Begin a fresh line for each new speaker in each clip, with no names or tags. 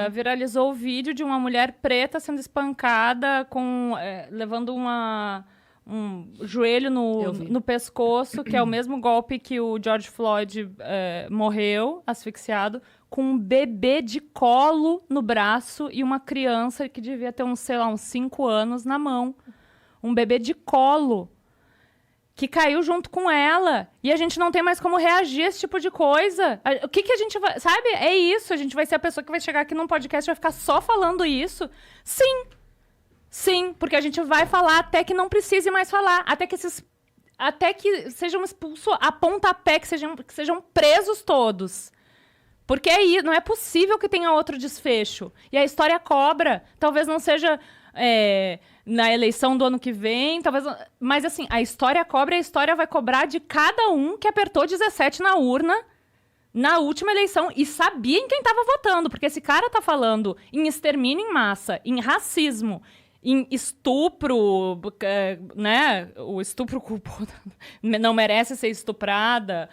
viralizou o vídeo de uma mulher preta sendo espancada, levando um joelho no pescoço, que é o mesmo golpe que o George Floyd morreu, asfixiado, com um bebê de colo no braço e uma criança que devia ter uns 5 anos na mão. Um bebê de colo que caiu junto com ela. E a gente não tem mais como reagir a esse tipo de coisa. O que a gente vai... Sabe? É isso. A gente vai ser a pessoa que vai chegar aqui num podcast e vai ficar só falando isso. Sim. Sim. Porque a gente vai falar até que não precise mais falar. Até que sejam expulsos a pontapé, que sejam presos todos. Porque aí não é possível que tenha outro desfecho. E a história cobra. Talvez não seja... na eleição do ano que vem, talvez... Mas, assim, a história cobra e a história vai cobrar de cada um que apertou 17 na urna na última eleição e sabia em quem estava votando. Porque esse cara tá falando em extermínio em massa, em racismo, em estupro, né? O estupro culposo não merece ser estuprada.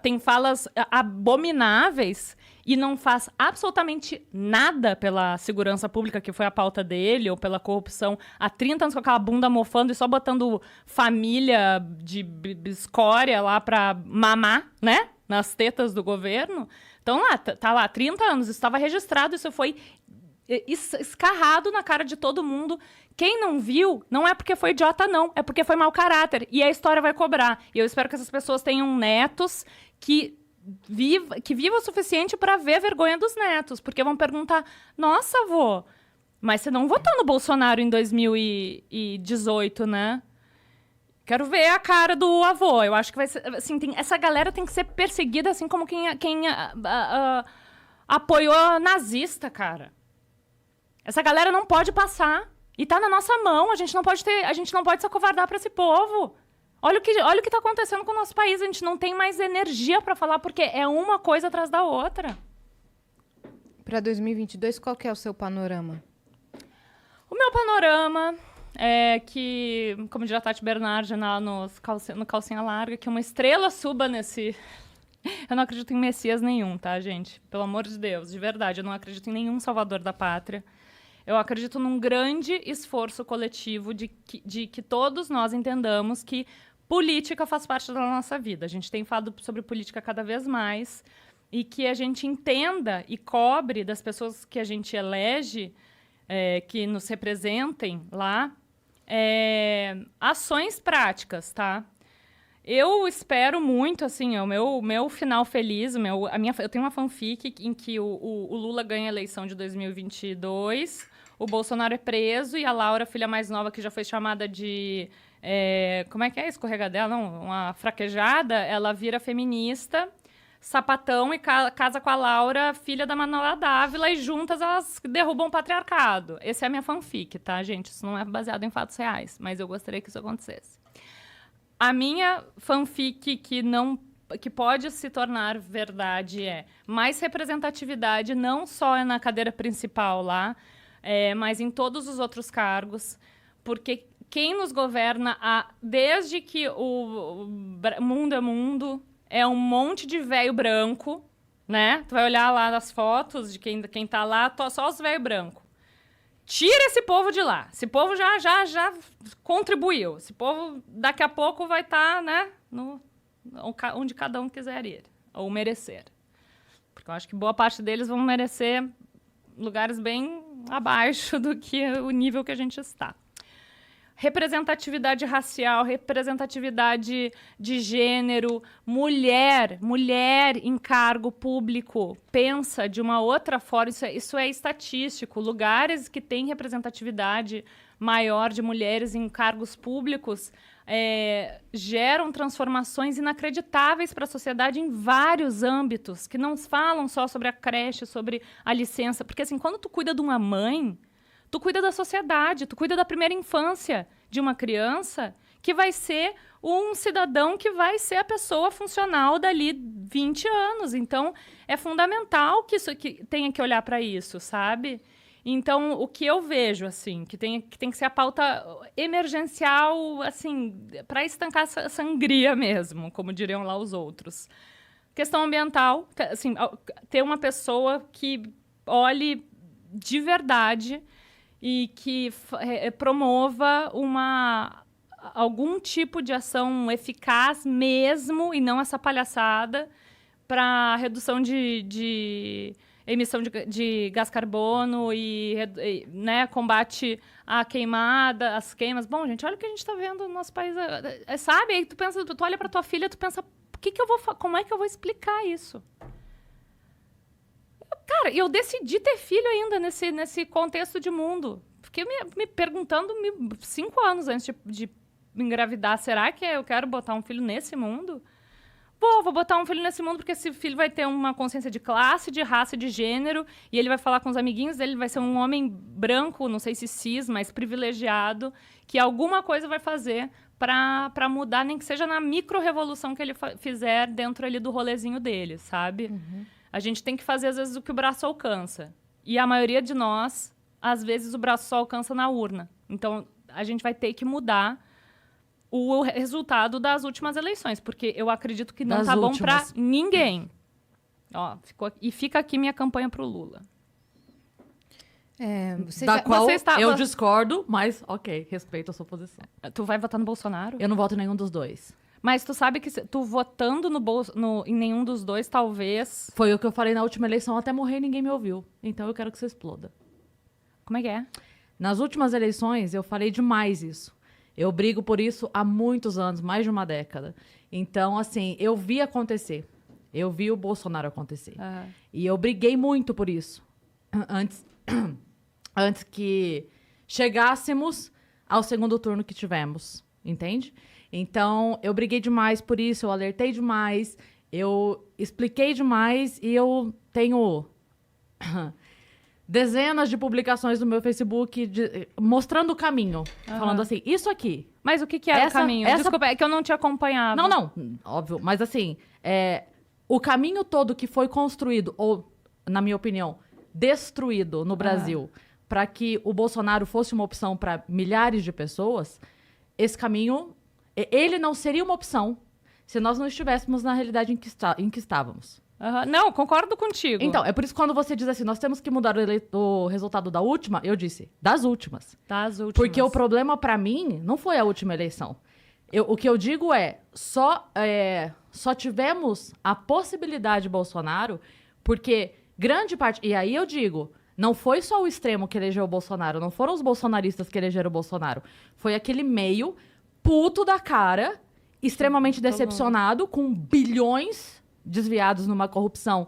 Tem falas abomináveis... E não faz absolutamente nada pela segurança pública, que foi a pauta dele, ou pela corrupção, há 30 anos com aquela bunda mofando e só botando família de escória lá pra mamar, né? Nas tetas do governo. Então, tá lá, 30 anos, isso estava registrado, isso foi escarrado na cara de todo mundo. Quem não viu, não é porque foi idiota, não. É porque foi mau caráter. E a história vai cobrar. E eu espero que essas pessoas tenham netos que viva o suficiente para ver a vergonha dos netos, porque vão perguntar, nossa, avô, mas você não votou no Bolsonaro em 2018, né? Quero ver a cara do avô. Eu acho que vai ser, assim, essa galera tem que ser perseguida assim como quem apoiou nazista, cara. Essa galera não pode passar. E tá na nossa mão, a gente não pode se acovardar para esse povo. Olha o que está acontecendo com o nosso país. A gente não tem mais energia para falar, porque é uma coisa atrás da outra.
Para 2022, qual que é o seu panorama?
O meu panorama é que, como diz a Tati Bernardi no Calcinha Larga, que uma estrela suba nesse... Eu não acredito em messias nenhum, tá, gente? Pelo amor de Deus, de verdade. Eu não acredito em nenhum salvador da pátria. Eu acredito num grande esforço coletivo de que todos nós entendamos que política faz parte da nossa vida. A gente tem falado sobre política cada vez mais e que a gente entenda e cobre das pessoas que a gente elege, que nos representem lá, ações práticas, tá? Eu espero muito, assim, o meu final feliz, eu tenho uma fanfic em que o Lula ganha a eleição de 2022, o Bolsonaro é preso e a Laura, filha mais nova, que já foi chamada de... como é que é? Escorregadela? Não, uma fraquejada. Ela vira feminista, sapatão, e casa com a Laura, filha da Manuela Dávila, e juntas elas derrubam o patriarcado. Essa é a minha fanfic, tá, gente? Isso não é baseado em fatos reais, mas eu gostaria que isso acontecesse. A minha fanfic que pode se tornar verdade mais representatividade, não só na cadeira principal lá, mas em todos os outros cargos, porque quem nos governa desde que o mundo é mundo, é um monte de velho branco, né? Tu vai olhar lá nas fotos de quem tá lá, só os velho branco. Tira esse povo de lá. Esse povo já contribuiu. Esse povo daqui a pouco vai estar, né, onde cada um quiser ir, ou merecer. Porque eu acho que boa parte deles vão merecer lugares bem abaixo do que o nível que a gente está. Representatividade racial, representatividade de gênero, mulher em cargo público pensa de uma outra forma, isso é estatístico. Lugares que têm representatividade maior de mulheres em cargos públicos geram transformações inacreditáveis para a sociedade em vários âmbitos, que não falam só sobre a creche, sobre a licença. Porque, assim, quando tu cuida de uma mãe, tu cuida da sociedade, tu cuida da primeira infância de uma criança, que vai ser um cidadão que vai ser a pessoa funcional dali 20 anos. Então, é fundamental que tenha que olhar para isso, sabe? Então, o que eu vejo, assim, que tem que ser a pauta emergencial, assim, para estancar essa sangria mesmo, como diriam lá os outros. Questão ambiental, assim, ter uma pessoa que olhe de verdade e que promova algum tipo de ação eficaz mesmo, e não essa palhaçada, para redução de emissão de gás carbono e né, combate à queimada, às queimas. Bom, gente, olha o que a gente está vendo no nosso país. Sabe? Aí tu olha para tua filha, tu pensa, como é que eu vou explicar isso? Cara, eu decidi ter filho ainda nesse contexto de mundo. Fiquei me perguntando 5 anos antes de engravidar, será que eu quero botar um filho nesse mundo? Vou botar um filho nesse mundo porque esse filho vai ter uma consciência de classe, de raça, de gênero, e ele vai falar com os amiguinhos dele, vai ser um homem branco, não sei se cis, mas privilegiado, que alguma coisa vai fazer para mudar, nem que seja na micro-revolução que ele fizer dentro ali do rolezinho dele, sabe? Uhum. A gente tem que fazer, às vezes, o que o braço alcança. E a maioria de nós, às vezes, o braço só alcança na urna. Então, a gente vai ter que mudar o resultado das últimas eleições, porque eu acredito que não tá bom para ninguém. Ó, fica aqui minha campanha pro Lula.
Eu discordo, mas ok, respeito a sua posição.
Tu vai votar no Bolsonaro?
Eu não voto em nenhum dos dois.
Mas tu sabe que tu votando em nenhum dos dois, talvez...
Foi o que eu falei na última eleição, até morrer e ninguém me ouviu. Então eu quero que você exploda.
Como é que é?
Nas últimas eleições, eu falei demais isso. Eu brigo por isso há muitos anos, mais de uma década. Então, assim, eu vi acontecer. Eu vi o Bolsonaro acontecer. Uhum. E eu briguei muito por isso. Antes que chegássemos ao segundo turno que tivemos. Entende? Então, eu briguei demais por isso, eu alertei demais, eu expliquei demais e eu tenho dezenas de publicações no meu Facebook mostrando o caminho. Falando assim, isso aqui.
Mas o que era o caminho? Desculpa, é que eu não te acompanhava.
Não, óbvio. Mas assim, o caminho todo que foi construído, ou, na minha opinião, destruído no Brasil, para que o Bolsonaro fosse uma opção para milhares de pessoas, esse caminho... Ele não seria uma opção se nós não estivéssemos na realidade em que estávamos.
Não, concordo contigo.
Então, é por isso que quando você diz assim, nós temos que mudar o resultado da última, eu disse, das últimas.
Das últimas.
Porque o problema para mim não foi a última eleição. O que eu digo só tivemos a possibilidade de Bolsonaro porque grande parte... E aí eu digo, não foi só o extremo que elegeu o Bolsonaro, não foram os bolsonaristas que elegeram o Bolsonaro. Foi aquele meio... puto da cara, extremamente decepcionado, com bilhões desviados numa corrupção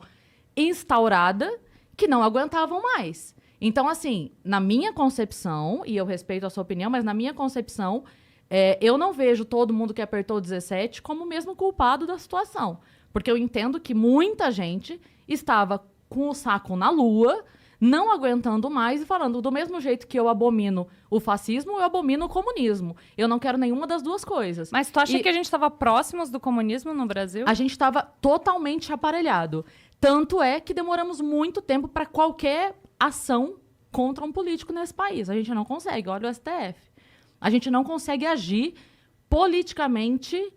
instaurada, que não aguentavam mais. Então, assim, na minha concepção, e eu respeito a sua opinião, mas na minha concepção, eu não vejo todo mundo que apertou o 17 como o mesmo culpado da situação. Porque eu entendo que muita gente estava com o saco na lua, não aguentando mais e falando, do mesmo jeito que eu abomino o fascismo, eu abomino o comunismo. Eu não quero nenhuma das duas coisas.
Mas tu acha que a gente estava próximos do comunismo no Brasil?
A gente estava totalmente aparelhado. Tanto é que demoramos muito tempo para qualquer ação contra um político nesse país. A gente não consegue, olha o STF. A gente não consegue agir politicamente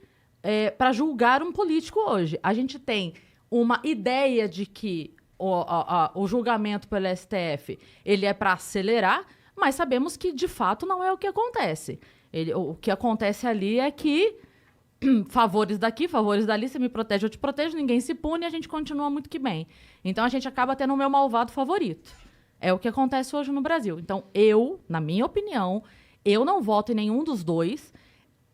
para julgar um político hoje. A gente tem uma ideia de que o julgamento pelo STF, ele é para acelerar, mas sabemos que, de fato, não é o que acontece. O que acontece ali é que favores daqui, favores dali, você me protege, eu te protejo, ninguém se pune e a gente continua muito que bem. Então, a gente acaba tendo o meu malvado favorito. É o que acontece hoje no Brasil. Então, na minha opinião, eu não voto em nenhum dos dois.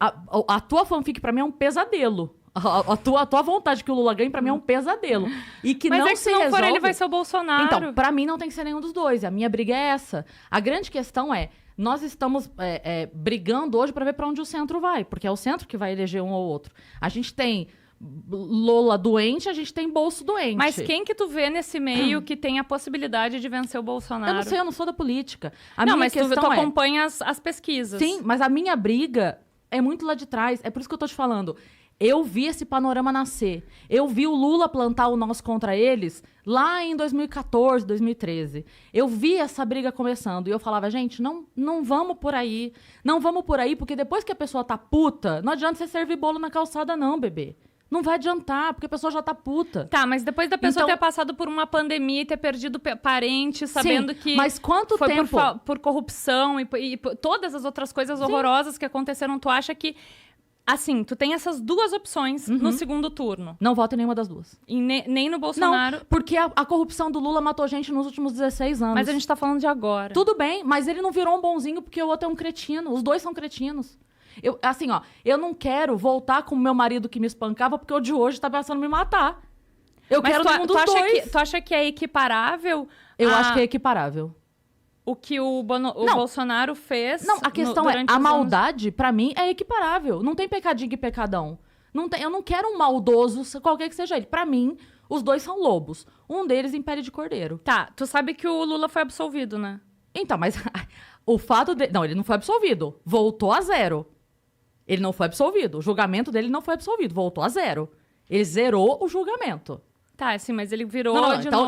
A tua fanfic, para mim, é um pesadelo. A tua vontade que o Lula ganhe, pra mim, é um pesadelo. E que
mas
não
se
se
não
resolve...
for ele, vai ser o Bolsonaro.
Então, pra mim, não tem que ser nenhum dos dois. A minha briga é essa. A grande questão nós estamos brigando hoje pra ver pra onde o centro vai. Porque é o centro que vai eleger um ou outro. A gente tem Lula doente, a gente tem Bolso doente.
Mas quem que tu vê nesse meio que tem a possibilidade de vencer o Bolsonaro?
Eu não sei, eu não sou da política.
Mas tu acompanha as pesquisas.
Sim, mas a minha briga é muito lá de trás. É por isso que eu tô te falando. Eu vi esse panorama nascer. Eu vi o Lula plantar o nós contra eles lá em 2014, 2013. Eu vi essa briga começando. E eu falava, gente, não vamos por aí. Não vamos por aí, porque depois que a pessoa tá puta, não adianta você servir bolo na calçada não, bebê. Não vai adiantar, porque a pessoa já tá puta.
Tá, mas depois da pessoa ter passado por uma pandemia e ter perdido parente, sabendo que
mas quanto
foi
tempo?
por corrupção e por todas as outras coisas horrorosas que aconteceram, tu acha que, assim, tu tem essas duas opções no segundo turno?
Não voto em nenhuma das duas.
E nem no Bolsonaro?
Não, porque a corrupção do Lula matou gente nos últimos 16 anos.
Mas a gente tá falando de agora.
Tudo bem, mas ele não virou um bonzinho porque o outro é um cretino. Os dois são cretinos. Eu não quero voltar com o meu marido que me espancava porque o de hoje tá pensando em me matar. Eu
mas
quero nenhum dos dois.
Tu acha que é equiparável?
Eu acho que é equiparável.
O que o Bolsonaro fez?
Não, a questão a maldade, pra mim, é equiparável. Não tem pecadinho e pecadão. Eu não quero um maldoso, qualquer que seja ele. Pra mim, os dois são lobos. Um deles em pele de cordeiro.
Tá, tu sabe que o Lula foi absolvido, né?
Então, mas o fato de... Não, ele não foi absolvido. Voltou a zero. Ele não foi absolvido. O julgamento dele não foi absolvido. Voltou a zero. Ele zerou o julgamento.
Tá, sim, mas ele virou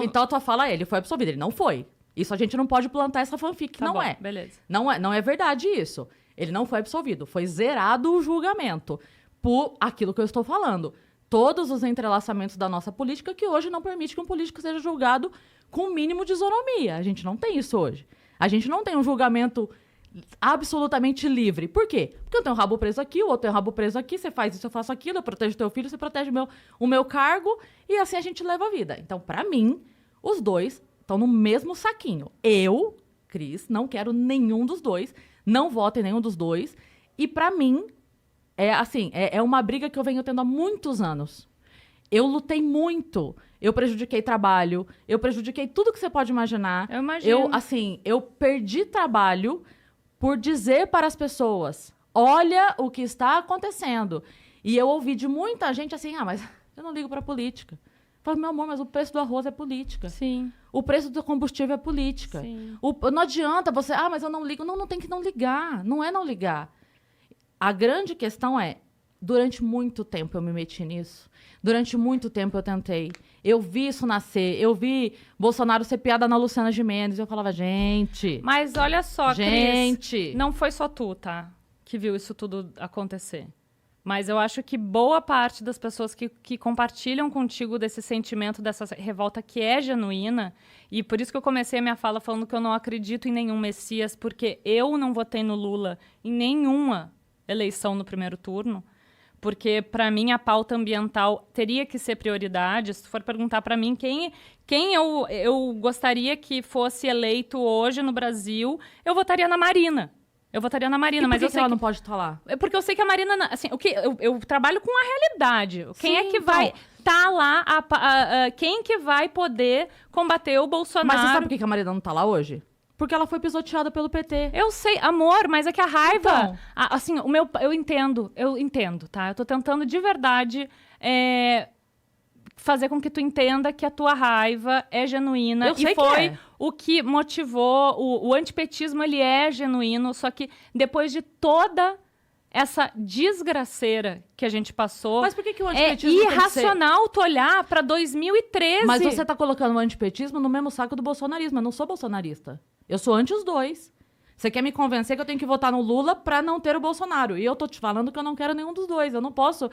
então a tua fala é, ele foi absolvido. Ele não foi. Isso a gente não pode plantar essa fanfic,
tá
não
bom,
é.
Beleza.
Não é verdade isso. Ele não foi absolvido. Foi zerado o julgamento. Por aquilo que eu estou falando. Todos os entrelaçamentos da nossa política que hoje não permite que um político seja julgado com o mínimo de isonomia. A gente não tem isso hoje. A gente não tem um julgamento absolutamente livre. Por quê? Porque eu tenho um rabo preso aqui, o outro tem um rabo preso aqui, você faz isso, eu faço aquilo, eu protejo teu filho, você protege o meu cargo, e assim a gente leva a vida. Então, pra mim, os dois estão no mesmo saquinho. Eu, Cris, não quero nenhum dos dois, não voto em nenhum dos dois, e pra mim, é uma briga que eu venho tendo há muitos anos. Eu lutei muito. Eu prejudiquei trabalho, eu prejudiquei tudo que você pode imaginar.
Eu imagino.
Eu perdi trabalho por dizer para as pessoas, olha o que está acontecendo. E eu ouvi de muita gente assim, mas eu não ligo para política. Eu falei, meu amor, mas o preço do arroz é política.
Sim.
O preço do combustível é política.
Sim.
Não adianta você, mas eu não ligo. Não tem que não ligar. Não é não ligar. A grande questão é, durante muito tempo eu me meti nisso. Durante muito tempo eu tentei. Eu vi isso nascer. Eu vi Bolsonaro ser piada na Luciana Gimenez. Eu falava, gente...
Mas olha só,
gente,
Cris, não foi só tu, tá? Que viu isso tudo acontecer. Mas eu acho que boa parte das pessoas que compartilham contigo desse sentimento, dessa revolta que é genuína, e por isso que eu comecei a minha fala falando que eu não acredito em nenhum Messias, porque eu não votei no Lula em nenhuma eleição no primeiro turno, porque, para mim, a pauta ambiental teria que ser prioridade. Se tu for perguntar para mim quem eu gostaria que fosse eleito hoje no Brasil, eu votaria na Marina. Eu votaria na Marina, mas eu sei
que ela não pode estar lá?
É porque eu sei que a Marina, assim, eu trabalho com a realidade. Quem é que vai tá lá, quem que vai poder combater o Bolsonaro?
Mas você sabe por que a Marina não tá lá hoje? Porque ela foi pisoteada pelo PT.
Eu sei, amor, mas é que a raiva... Então. Assim, eu entendo, tá? Eu tô tentando de verdade fazer com que tu entenda que a tua raiva é genuína.
Eu sei
e foi
que é.
O que motivou... O antipetismo, ele é genuíno, só que depois de toda essa desgraceira que a gente passou...
Mas por que o antipetismo
é irracional tu olhar pra 2013?
Mas você tá colocando o antipetismo no mesmo saco do bolsonarismo. Eu não sou bolsonarista. Eu sou anti os dois. Você quer me convencer que eu tenho que votar no Lula pra não ter o Bolsonaro. E eu tô te falando que eu não quero nenhum dos dois. Eu não posso...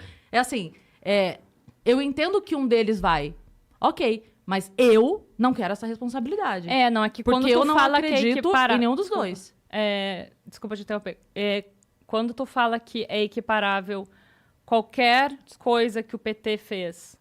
Eu entendo que um deles vai. Ok. Mas eu não quero essa responsabilidade.
Não, é que quando
porque
tu
eu não
fala
acredito em nenhum dos dois.
Desculpa te interromper. Quando tu fala que é equiparável qualquer coisa que o PT fez...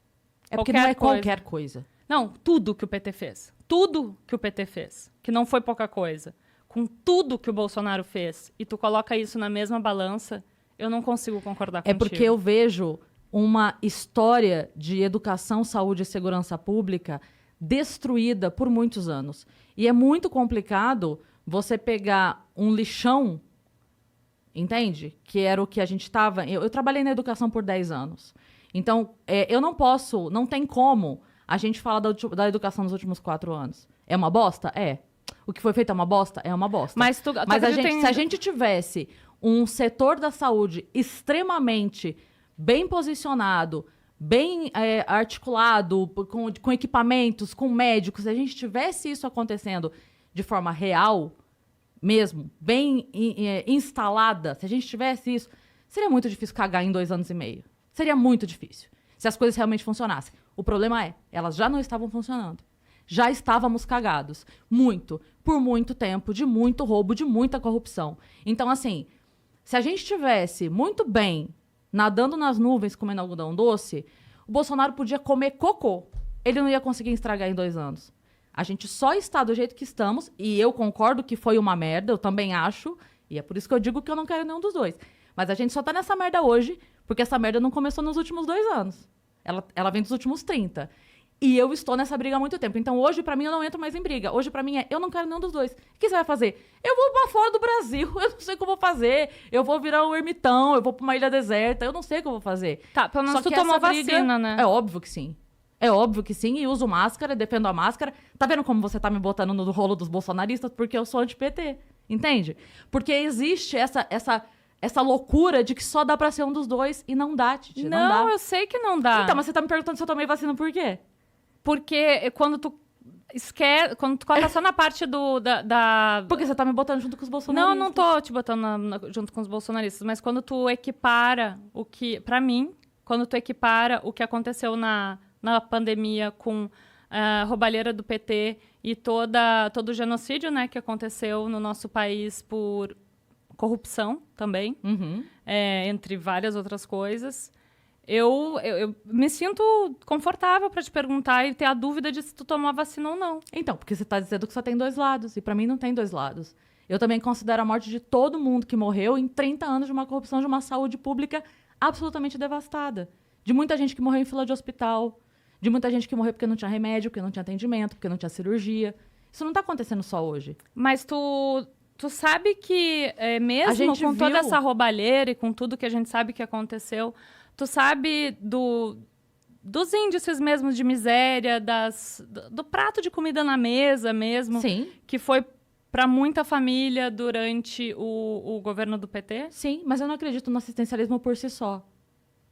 porque não é qualquer coisa.
Não, tudo que o PT fez. Tudo que o PT fez. Que não foi pouca coisa. Com tudo que o Bolsonaro fez. E tu coloca isso na mesma balança, eu não consigo concordar contigo.
É porque eu vejo uma história de educação, saúde e segurança pública destruída por muitos anos. E é muito complicado você pegar um lixão, entende? Que era o que a gente estava... Eu trabalhei na educação por 10 anos. Então, eu não posso, não tem como a gente falar da educação nos últimos 4 anos. É uma bosta? É. O que foi feito é uma bosta? É uma bosta.
Mas
se a gente tivesse um setor da saúde extremamente bem posicionado, bem articulado, com equipamentos, com médicos, se a gente tivesse isso acontecendo de forma real, mesmo, bem instalada, se a gente tivesse isso, seria muito difícil cagar em 2 anos e meio. Seria muito difícil. se as coisas realmente funcionassem. O problema é, elas já não estavam funcionando. Já estávamos cagados. Muito. Por muito tempo, de muito roubo, de muita corrupção. Então, assim, se a gente estivesse muito bem nadando nas nuvens, comendo algodão doce, o Bolsonaro podia comer cocô. Ele não ia conseguir estragar em 2 anos. A gente só está do jeito que estamos, e eu concordo que foi uma merda, eu também acho, e é por isso que eu digo que eu não quero nenhum dos dois. Mas a gente só tá nessa merda hoje, porque essa merda não começou nos últimos 2 anos. Ela vem dos últimos 30. E eu estou nessa briga há muito tempo. Então, hoje, pra mim, eu não entro mais em briga. Hoje, pra mim, eu não quero nenhum dos dois. O que você vai fazer? Eu vou pra fora do Brasil. Eu não sei o que eu vou fazer. Eu vou virar um ermitão. Eu vou pra uma ilha deserta. Eu não sei o que eu vou fazer.
Tá, pelo menos tu tomou vacina, né?
É óbvio que sim. É óbvio que sim. E uso máscara, defendo a máscara. Tá vendo como você tá me botando no rolo dos bolsonaristas? Porque eu sou anti-PT. Entende? Porque existe essa loucura de que só dá pra ser um dos dois. E não dá, Titi. Não dá.
Eu sei que não dá.
Então, mas você tá me perguntando se eu tomei vacina por quê?
Porque quando tu esquece, quando tu coloca só na parte da...
Porque você tá me botando junto com os bolsonaristas.
Não tô te botando junto com os bolsonaristas, mas quando tu equipara o que... Pra mim, quando tu equipara o que aconteceu na pandemia com a roubalheira do PT e todo o genocídio, né, que aconteceu no nosso país por corrupção também, entre várias outras coisas... Eu me sinto confortável para te perguntar e ter a dúvida de se tu tomou a vacina ou não.
Então, porque você tá dizendo que só tem 2 lados. E para mim não tem 2 lados. Eu também considero a morte de todo mundo que morreu em 30 anos de uma corrupção de uma saúde pública absolutamente devastada. De muita gente que morreu em fila de hospital. De muita gente que morreu porque não tinha remédio, porque não tinha atendimento, porque não tinha cirurgia. Isso não tá acontecendo só hoje.
Mas tu sabe que mesmo com toda essa roubalheira e com tudo que a gente sabe que aconteceu... Tu sabe dos índices mesmo de miséria, do prato de comida na mesa mesmo,
Sim.
Que foi para muita família durante o governo do PT?
Sim, mas eu não acredito no assistencialismo por si só.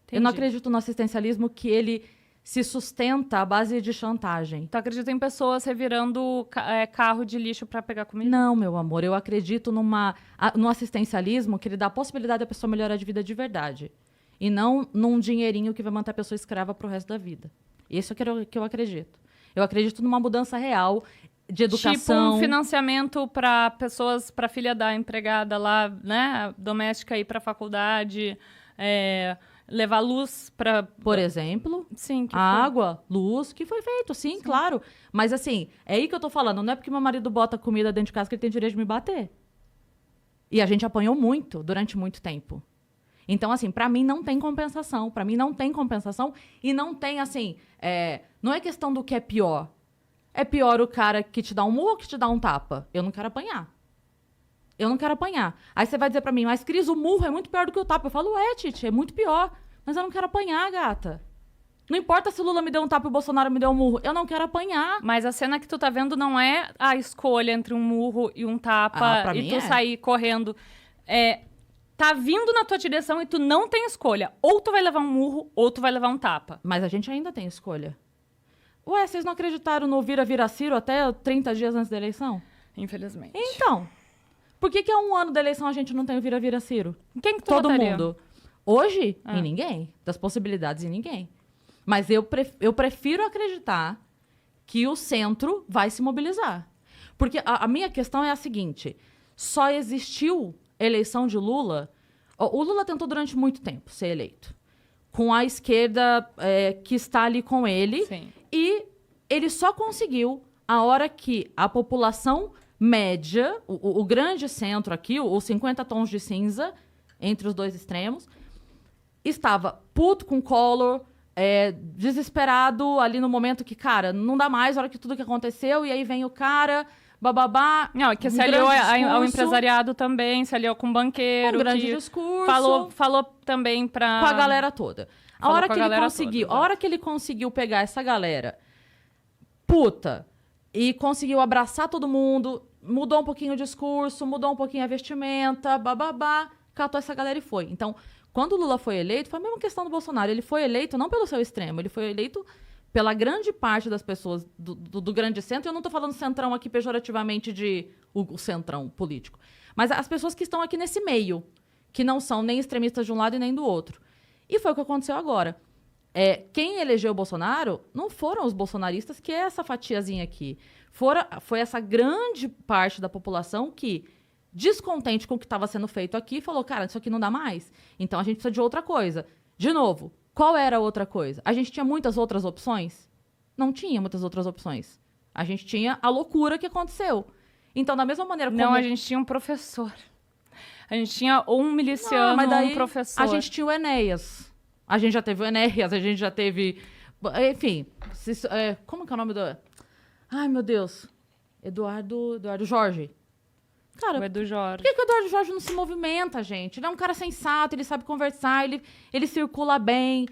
Entendi.
Eu não acredito no assistencialismo que ele se sustenta à base de chantagem.
Tu acredita em pessoas revirando carro de lixo para pegar comida?
Não, meu amor, eu acredito no assistencialismo que ele dá a possibilidade da pessoa melhorar de vida de verdade. E não num dinheirinho que vai manter a pessoa escrava pro resto da vida. Isso é que eu acredito. Eu acredito numa mudança real de educação.
Tipo um financiamento para pessoas, para filha da empregada lá, né, doméstica ir para faculdade, levar luz para...
Por exemplo,
sim,
água, luz, que foi feito, sim, claro. Mas assim, é aí que eu tô falando. Não é porque meu marido bota comida dentro de casa que ele tem direito de me bater. E a gente apanhou muito durante muito tempo. Então, assim, pra mim não tem compensação. Pra mim não tem compensação. E não tem, assim... não é questão do que é pior. É pior o cara que te dá um murro ou que te dá um tapa? Eu não quero apanhar. Eu não quero apanhar. Aí você vai dizer pra mim, mas Cris, o murro é muito pior do que o tapa. Eu falo, Titi, é muito pior. Mas eu não quero apanhar, gata. Não importa se o Lula me deu um tapa e o Bolsonaro me deu um murro. Eu não quero apanhar.
Mas a cena que tu tá vendo não é a escolha entre um murro e um tapa e tu sair correndo. Tá vindo na tua direção e tu não tem escolha. Ou tu vai levar um murro, ou tu vai levar um tapa.
Mas a gente ainda tem escolha. Ué, vocês não acreditaram no vira-vira-Ciro até 30 dias antes da eleição?
Infelizmente.
Então, por que há 1 ano da eleição a gente não tem o vira-vira-Ciro?
Quem que tu
Todo
votaria?
mundo. Hoje, em ninguém. Das possibilidades, em ninguém. Mas eu prefiro acreditar que o centro vai se mobilizar. Porque a minha questão é a seguinte. Só existiu eleição de Lula... O Lula tentou durante muito tempo ser eleito. Com a esquerda que está ali com ele.
Sim.
E ele só conseguiu a hora que a população média, o grande centro aqui, os 50 tons de cinza, entre os dois extremos, estava puto com Collor, desesperado ali no momento que, cara, não dá mais, a hora que tudo que aconteceu, e aí vem o cara... bababá.
Não, que se aliou ao empresariado também, se aliou com o banqueiro.
Um grande discurso.
Falou também pra...
Com a galera toda. A hora que ele conseguiu pegar essa galera puta e conseguiu abraçar todo mundo, mudou um pouquinho o discurso, mudou um pouquinho a vestimenta, bababá, catou essa galera e foi. Então, quando o Lula foi eleito, foi a mesma questão do Bolsonaro. Ele foi eleito não pelo seu extremo, ele foi eleito... pela grande parte das pessoas do grande centro, eu não estou falando centrão aqui pejorativamente de o centrão político, mas as pessoas que estão aqui nesse meio, que não são nem extremistas de um lado e nem do outro. E foi o que aconteceu agora. quem elegeu o Bolsonaro não foram os bolsonaristas, que é essa fatiazinha aqui. Foi essa grande parte da população que, descontente com o que estava sendo feito aqui, falou, cara, isso aqui não dá mais. Então a gente precisa de outra coisa. De novo, qual era a outra coisa? A gente tinha muitas outras opções? Não tinha muitas outras opções. A gente tinha a loucura que aconteceu. Então, da mesma maneira como...
Não, a gente tinha um professor. A gente tinha um miliciano,
mas daí
um professor.
A gente tinha o Enéas. A gente já teve o Enéas, a gente já teve... Enfim, como que é o nome do... Ai, meu Deus. Eduardo Jorge. Cara,
O Edu Jorge.
por que o Eduardo Jorge não se movimenta, gente? Ele é um cara sensato, ele sabe conversar, ele circula bem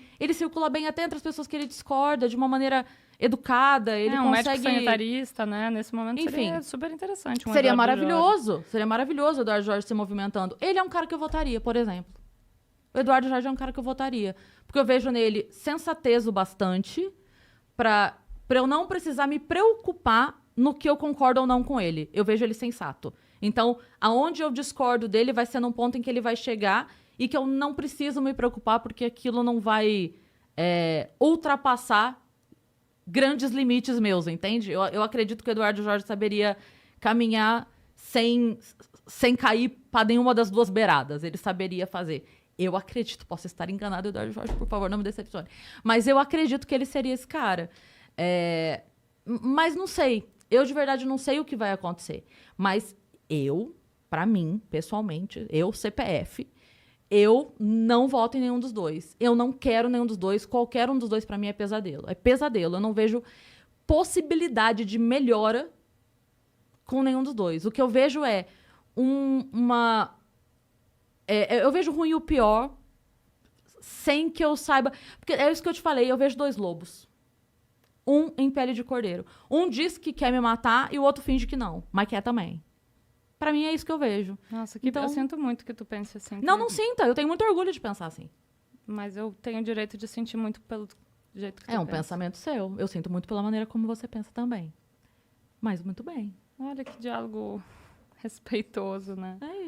até entre as pessoas que ele discorda, de uma maneira educada, ele
um
consegue...
médico sanitarista, né? Nesse momento
Enfim,
seria super interessante.
Seria
Eduardo
maravilhoso.
Jorge.
Seria maravilhoso o Eduardo Jorge se movimentando. Ele é um cara que eu votaria, por exemplo. O Eduardo Jorge é um cara que eu votaria. Porque eu vejo nele sensatez o bastante pra eu não precisar me preocupar no que eu concordo ou não com ele. Eu vejo ele sensato. Então, aonde eu discordo dele vai ser num ponto em que ele vai chegar e que eu não preciso me preocupar porque aquilo não vai ultrapassar grandes limites meus, entende? Eu acredito que o Eduardo Jorge saberia caminhar sem cair para nenhuma das duas beiradas. Ele saberia fazer. Eu acredito, posso estar enganado, Eduardo Jorge, por favor, não me decepcione. Mas eu acredito que ele seria esse cara. Mas não sei. Eu, de verdade, não sei o que vai acontecer. Mas pra mim, pessoalmente, CPF, eu não voto em nenhum dos dois. Eu não quero nenhum dos dois. Qualquer um dos dois, pra mim, é pesadelo. É pesadelo. Eu não vejo possibilidade de melhora com nenhum dos dois. O que eu vejo é eu vejo o ruim e o pior sem que eu saiba... Porque é isso que eu te falei. Eu vejo dois lobos. Um em pele de cordeiro. Um diz que quer me matar e o outro finge que não. Mas quer também. Pra mim é isso que eu vejo.
Nossa, eu sinto muito que tu pense assim.
Não sinta. Eu tenho muito orgulho de pensar assim.
Mas eu tenho o direito de sentir muito pelo jeito que tu
É um
pensa.
pensamento seu. Eu sinto muito pela maneira como você pensa também. Mas muito bem.
Olha que diálogo respeitoso, né?
É